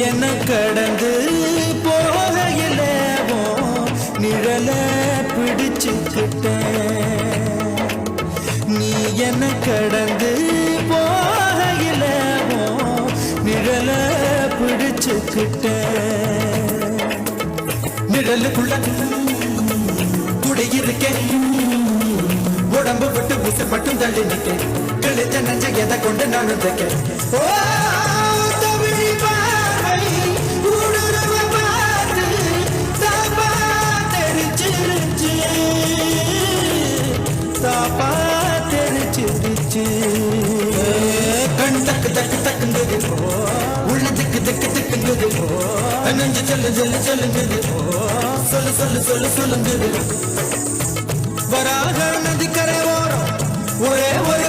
என்ன கடந்து போகையில நிழல பிடிச்சுக்கிட்ட நீ என்ன கடந்து போகையில நிழல பிடிச்சுக்கிட்ட நிழலுக்குள்ள குடியிருக்கேன் உடம்பு விட்டு உசு மட்டும் தள்ளி நிற்க கிழிச்ச நஞ்ச எதை கொண்டு நான் கண் தக்கு தக்கு தக்குங்குது உள்ள திக்கு திக்கு திக்குங்குது நெஞ்சு சொல்லு சொல்லு சொல்லுங்குது சொல்லு சொல்லு சொல்லு சொல்லுங்குது வராக நதிக்கரை ஓரம் ஒரே ஒரு